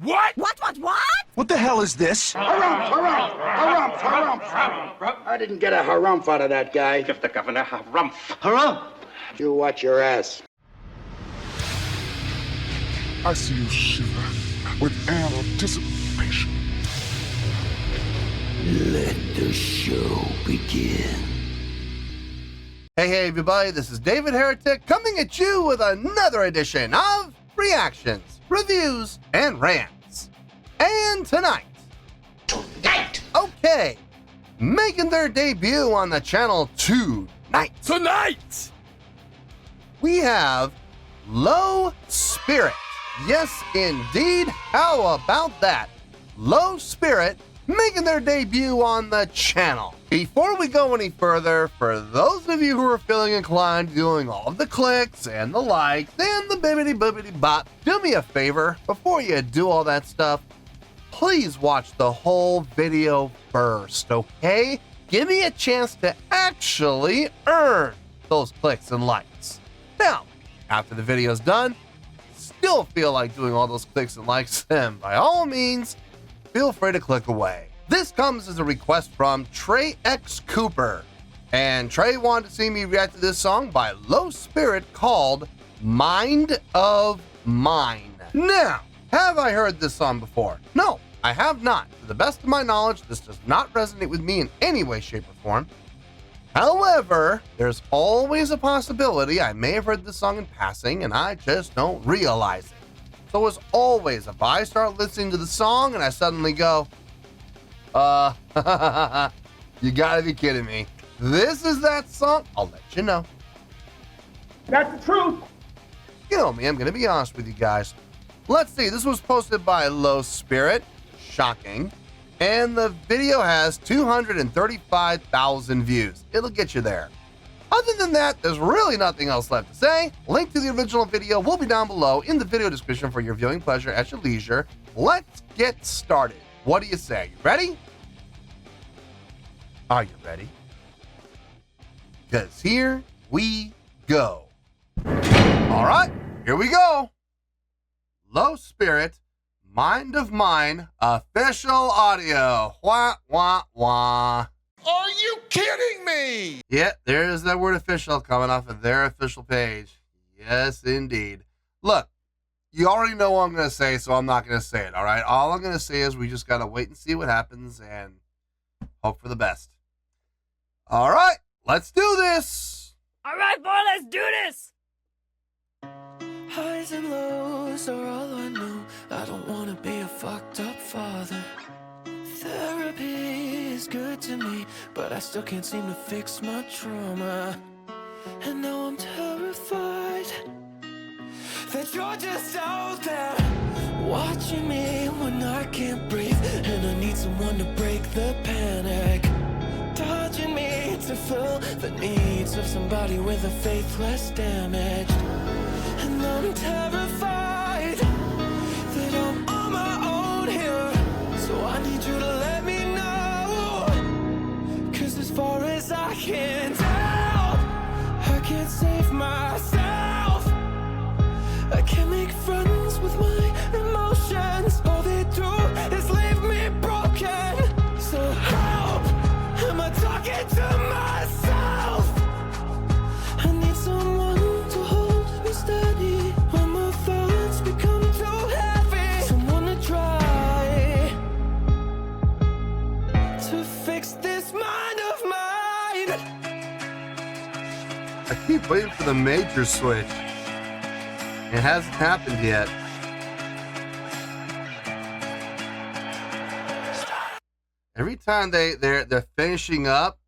What? What? What the hell is this? Harumph. I didn't get a harumph out of that guy. Give the governor harumph. Harumph! You watch your ass. I see you shiver with anticipation. Let the show begin. Hey everybody, this is David Heretic coming at you with another edition of Reactions, Reviews, and Rants. And tonight, okay, making their debut on the channel tonight, we have Low Spirit. Yes, indeed. How about that? Low Spirit making their debut on the channel. Before we go any further, for those of you who are feeling inclined to doing all of the clicks and the likes and the bibbity bop, do me a favor, before you do all that stuff, please watch the whole video first, okay? Give me a chance to actually earn those clicks and likes. Now, after the video's done, still feel like doing all those clicks and likes, then by all means, feel free to click away. This comes as a request from Trey X Cooper, and Trey wanted to see me react to this song by Low Spirit called Mind of Mine. Now, have I heard this song before? No, I have not. To the best of my knowledge, this does not resonate with me in any way, shape, or form. However, there's always a possibility I may have heard this song in passing and I just don't realize it. So as always, if I start listening to the song and I suddenly go, you gotta be kidding me. This is that song? I'll let you know. That's the truth. You know me, I'm gonna be honest with you guys. Let's see, this was posted by Low Spirit. Shocking. And the video has 235,000 views. It'll get you there. Other than that, there's really nothing else left to say. Link to the original video will be down below in the video description for your viewing pleasure at your leisure. Let's get started. What do you say? You ready? Are you ready? Because here we go. All right, here we go. Low Spirit, Mind of Mine, official audio. Wah, wah, wah. Are you kidding me? Yeah, there's that word official coming off of their official page. Yes, indeed. Look, you already know what I'm going to say, so I'm not going to say it, all right? All I'm going to say is we just got to wait and see what happens and hope for the best. All right, let's do this. All right, boy, let's do this. Highs and lows are all I know. I don't want to be a fucked up father. Therapy is good to me, but I still can't seem to fix my trauma. And now I'm terrified that you're just out there watching me when I can't breathe, and I need someone to break the panic, dodging me to fill the needs of somebody with a faith less damaged. And I'm terrified that I'm on my own here, so I need you to let me know, 'cause as far as I can tell, I can't save myself. I can't make friends with my emotions. All they do is leave me broken. So help, am I talking to myself? I need someone to hold me steady when my thoughts become too heavy. Someone to try to fix this mind of mine. I keep waiting for the major switch. It hasn't happened yet. Every time they're finishing up,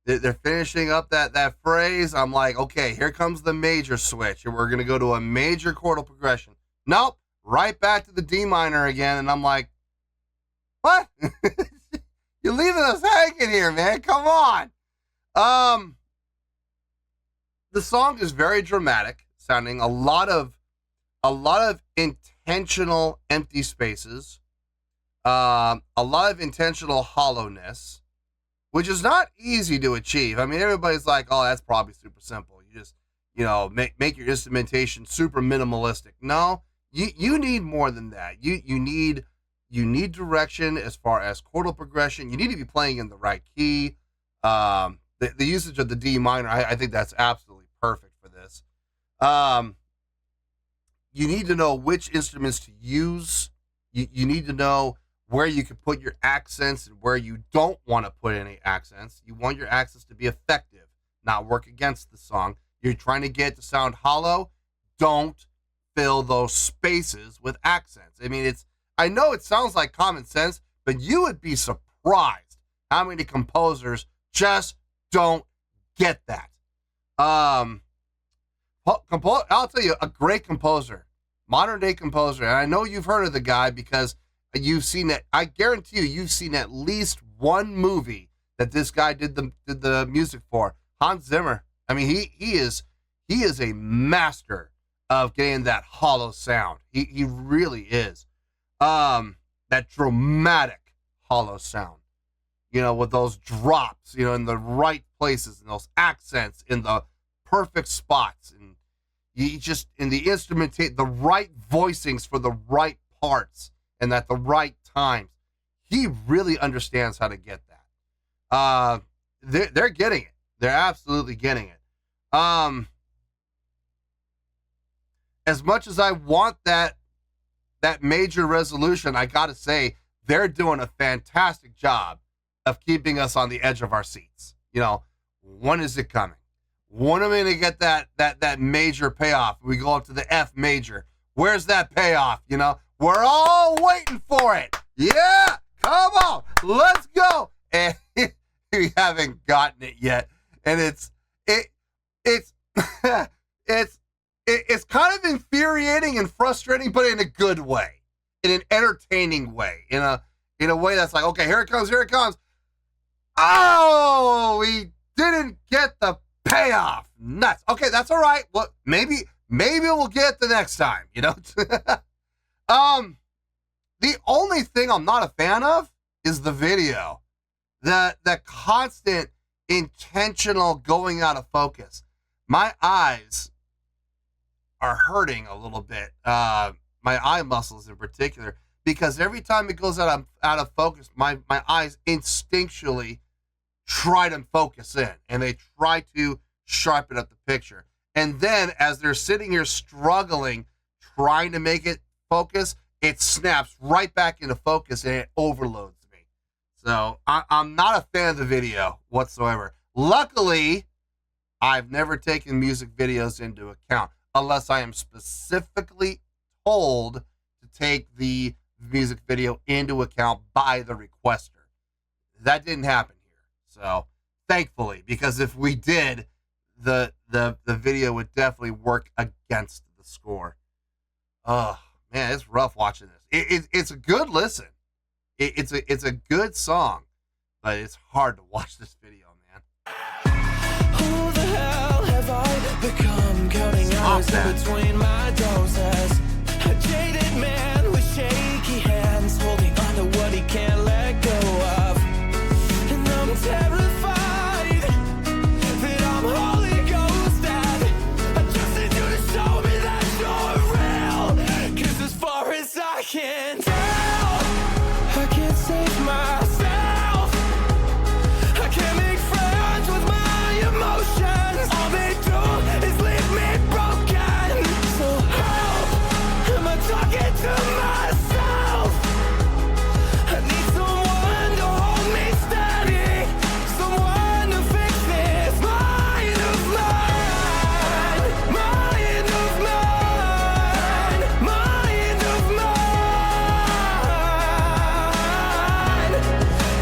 they're finishing up that phrase, I'm like, okay, here comes the major switch, and we're gonna go to a major chordal progression. Nope, right back to the D minor again, and I'm like, what? You're leaving us hanging here, man. Come on. The song is very dramatic, sounding a lot of intentional empty spaces, a lot of intentional hollowness, which is not easy to achieve. I mean, everybody's like, oh, that's probably super simple. You just, make your instrumentation super minimalistic. No, You need more than that. You need direction as far as chordal progression. You need to be playing in the right key. The usage of the D minor, I think that's absolutely perfect for this. You need to know which instruments to use. You need to know where you can put your accents and where you don't want to put any accents. You want your accents to be effective, not work against the song. You're trying to get it to sound hollow. Don't fill those spaces with accents. I mean, I know it sounds like common sense, but you would be surprised how many composers just don't get that. I'll tell you, a great composer, modern day composer, and I know you've heard of the guy because you've seen it. I guarantee you've seen at least one movie that this guy did the music for. Hans Zimmer. I mean, he is a master of getting that hollow sound. He really is. That dramatic hollow sound, with those drops, in the right places and those accents in the perfect spots, and you just in the instrumentation, the right voicings for the right parts and at the right times. He really understands how to get that. They're getting it. They're absolutely getting it. As much as I want that major resolution, I gotta say they're doing a fantastic job of keeping us on the edge of our seats. When is it coming? When am I going to get that major payoff? We go up to the F major. Where's that payoff? We're all waiting for it. Yeah, come on, let's go. And we haven't gotten it yet, and it's it's kind of infuriating and frustrating, but in a good way, in an entertaining way, in a way that's like, okay, here it comes. Oh, we didn't get the payoff. Nuts. Okay, that's all right. Well, maybe we'll get it the next time, The only thing I'm not a fan of is the video. The constant intentional going out of focus. My eyes are hurting a little bit. My eye muscles in particular, because every time it goes out of focus, my eyes instinctually try to focus in, and they try to sharpen up the picture. And then as they're sitting here struggling, trying to make it focus, it snaps right back into focus and it overloads me. So I'm not a fan of the video whatsoever. Luckily, I've never taken music videos into account unless I am specifically told to take the music video into account by the requester. That didn't happen here. So thankfully, because if we did, the video would definitely work against the score. Oh man, it's rough watching this. It's a good listen. It's a good song, but it's hard to watch this video, man. Who the hell have I become? Counting hours in between my doses. A jaded man with shaky hands, holding on to what he can't let go of. And I'm terrified that I'm Holy Ghost dead. I just need you to show me that you're real. 'Cause as far as I can tell, I can't save myself. I can't make friends with my emotions. All they do is leave me broken. So help, am I talking to myself? I need someone to hold me steady, someone to fix this mind of mine, mind of mine, mind of mine.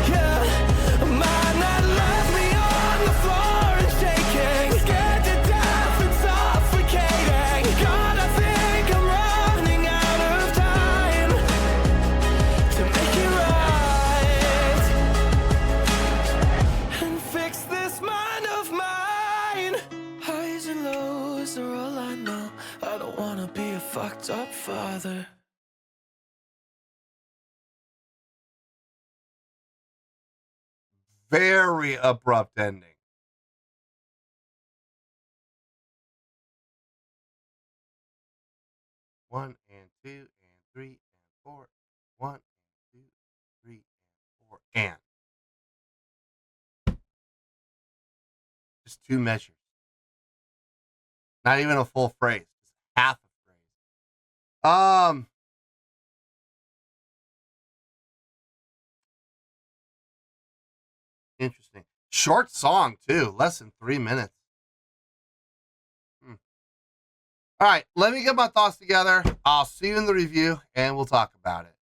Yeah, a mind that left me on the floor and shaking, scared to death and suffocating. God, I think I'm running out of time to make it right and fix this mind of mine. Highs and lows are all I know. I don't wanna be a fucked up father. Very abrupt ending. One and 2 and 3 and 4. 1 and 2, 3 and 4 and. Just 2 measures. Not even a full phrase. Just half a phrase. Interesting. Short song too. Less than 3 minutes. All right, let me get my thoughts together. I'll see you in the review, and we'll talk about it.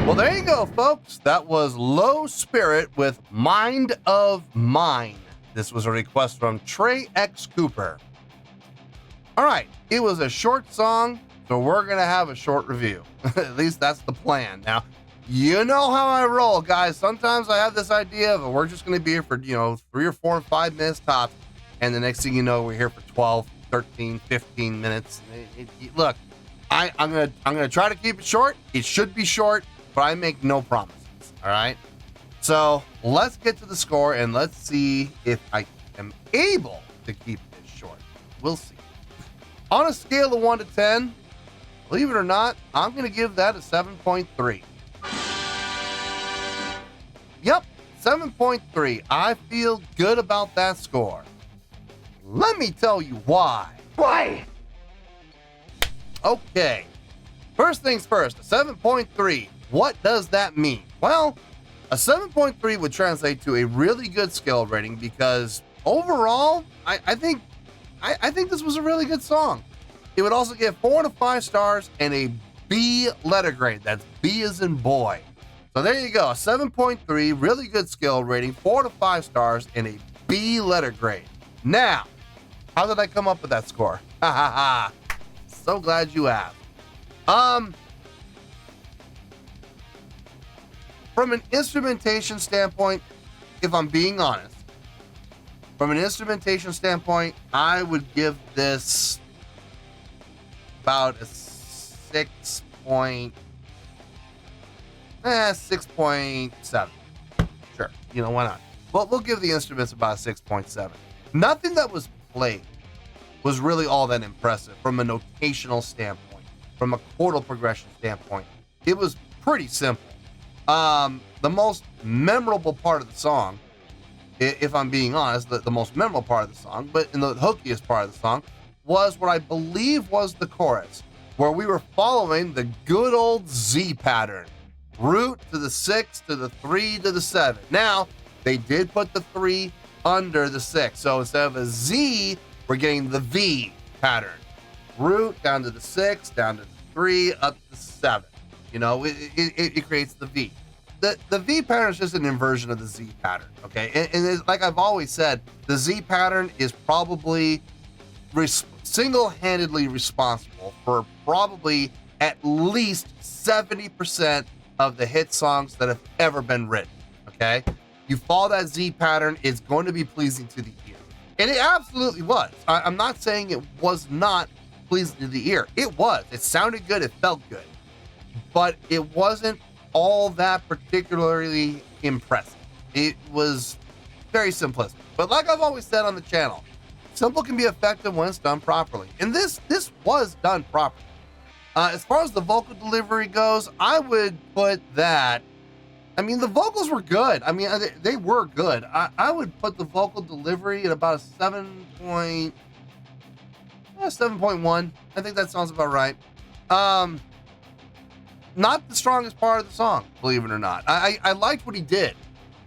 Well, there you go, folks. That was Low Spirit with Mind of Mine. This was a request from Trey X Cooper. All right, it was a short song, so we're going to have a short review. At least that's the plan. Now, you know how I roll, guys. Sometimes I have this idea of we're just going to be here for, 3 or 4 or 5 minutes tops, and the next thing you know, we're here for 12, 13, 15 minutes. Look, I'm gonna try to keep it short. It should be short, but I make no promises. All right. So let's get to the score and let's see if I am able to keep this short. We'll see. On a scale of 1 to 10, believe it or not, I'm gonna give that a 7.3. Yep, 7.3. I feel good about that score. Let me tell you why. Why? Okay. First things first, a 7.3. What does that mean? Well, a 7.3 would translate to a really good skill rating because overall, I think this was a really good song. It would also get 4 to 5 stars and a B letter grade. That's B as in boy. So there you go, a 7.3, really good skill rating, 4 to 5 stars and a B letter grade. Now, how did I come up with that score? Ha ha ha. So glad you asked. From an instrumentation standpoint, if I'm being honest, I would give this about a 6.7. Sure, why not? Well, we'll give the instruments about a 6.7. Nothing that was played was really all that impressive from a notational standpoint, from a chordal progression standpoint. It was pretty simple. The most memorable part of the song, if I'm being honest, the most memorable part of the song, but in the hookiest part of the song, was what I believe was the chorus, where we were following the good old Z pattern. Root to the 6 to the 3 to the 7. Now, they did put the 3 under the 6. So instead of a Z, we're getting the V pattern. Root down to the 6, down to the 3, up to the 7. It creates the V. The V pattern is just an inversion of the Z pattern, okay? And it's, like I've always said, the Z pattern is probably single-handedly responsible for probably at least 70% of the hit songs that have ever been written, okay? You follow that Z pattern, it's going to be pleasing to the ear. And it absolutely was. I'm not saying it was not pleasing to the ear. It was. It sounded good. It felt good. But it wasn't all that particularly impressive. It was very simplistic. But like I've always said on the channel, simple can be effective when it's done properly. And this was done properly. As far as the vocal delivery goes, I would put that, the vocals were good. They were good. I would put the vocal delivery at about a 7.1. I think that sounds about right. Not the strongest part of the song, believe it or not. I liked what he did.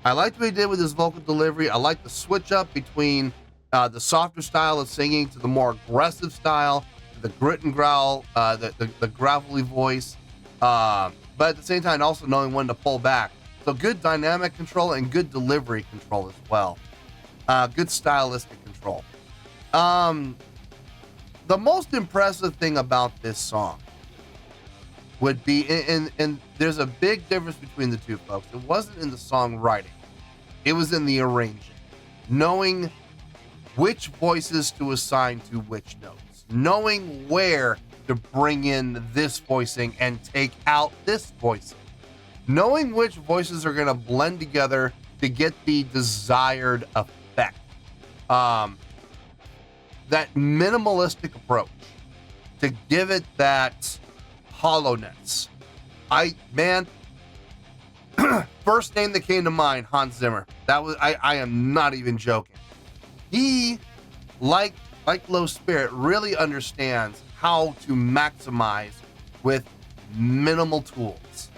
I liked what he did with his vocal delivery. I liked the switch up between the softer style of singing to the more aggressive style, the grit and growl, the gravelly voice, but at the same time also knowing when to pull back. So good dynamic control and good delivery control as well. Good stylistic control. The most impressive thing about this song would be, and there's a big difference between the two, folks. It wasn't in the songwriting. It was in the arranging. Knowing which voices to assign to which notes. Knowing where to bring in this voicing and take out this voicing. Knowing which voices are going to blend together to get the desired effect. That minimalistic approach to give it that hollowness. Man, first name that came to mind, Hans Zimmer. That was, I am not even joking. He, like Low Spirit, really understands how to maximize with minimal tools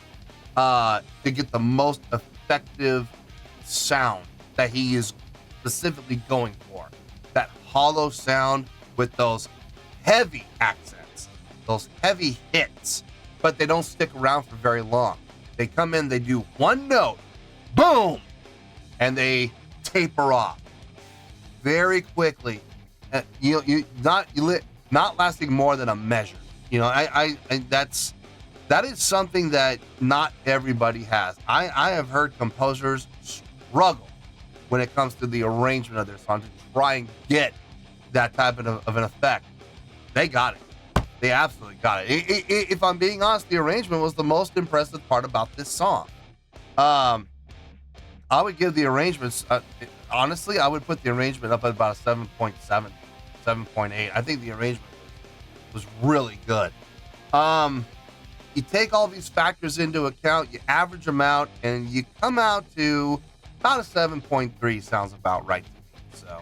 to get the most effective sound that he is specifically going for. That hollow sound with those heavy accents, those heavy hits, but they don't stick around for very long. They come in, they do one note, boom, and they taper off very quickly. Not lasting more than a measure. You know, that is something that not everybody has. I have heard composers struggle when it comes to the arrangement of their song to try and get that type of an effect. They got it. They absolutely got it. If I'm being honest, the arrangement was the most impressive part about this song. I would give the arrangements, honestly, I would put the arrangement up at about a 7.7, 7.8. I think the arrangement was really good. You take all these factors into account, you average them out, and you come out to about a 7.3. Sounds about right to me. So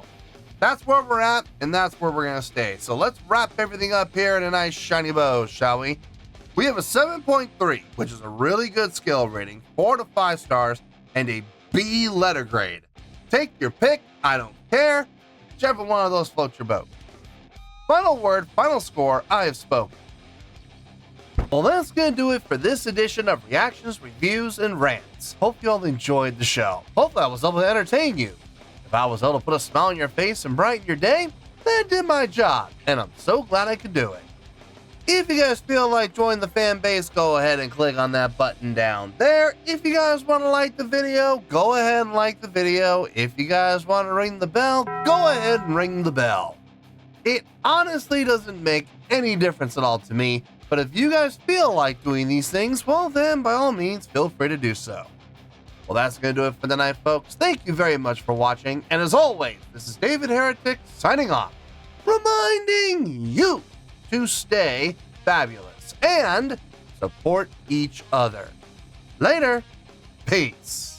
that's where we're at, and that's where we're going to stay. So let's wrap everything up here in a nice shiny bow, shall we? We have a 7.3, which is a really good skill rating, 4 to 5 stars, and a B letter grade. Take your pick. I don't care. Whichever one of those floats your boat. Final word, final score, I have spoken. Well, that's going to do it for this edition of Reactions, Reviews, and Rants. Hope you all enjoyed the show. Hopefully I was able to entertain you. If I was able to put a smile on your face and brighten your day, then I did my job, and I'm so glad I could do it. If you guys feel like joining the fan base, go ahead and click on that button down there. If you guys want to like the video, go ahead and like the video. If you guys want to ring the bell, go ahead and ring the bell. It honestly doesn't make any difference at all to me, but if you guys feel like doing these things, well then, by all means, feel free to do so. Well, that's going to do it for the night, folks. Thank you very much for watching, and as always, this is David Heretic signing off, reminding you to stay fabulous and support each other. Later. Peace.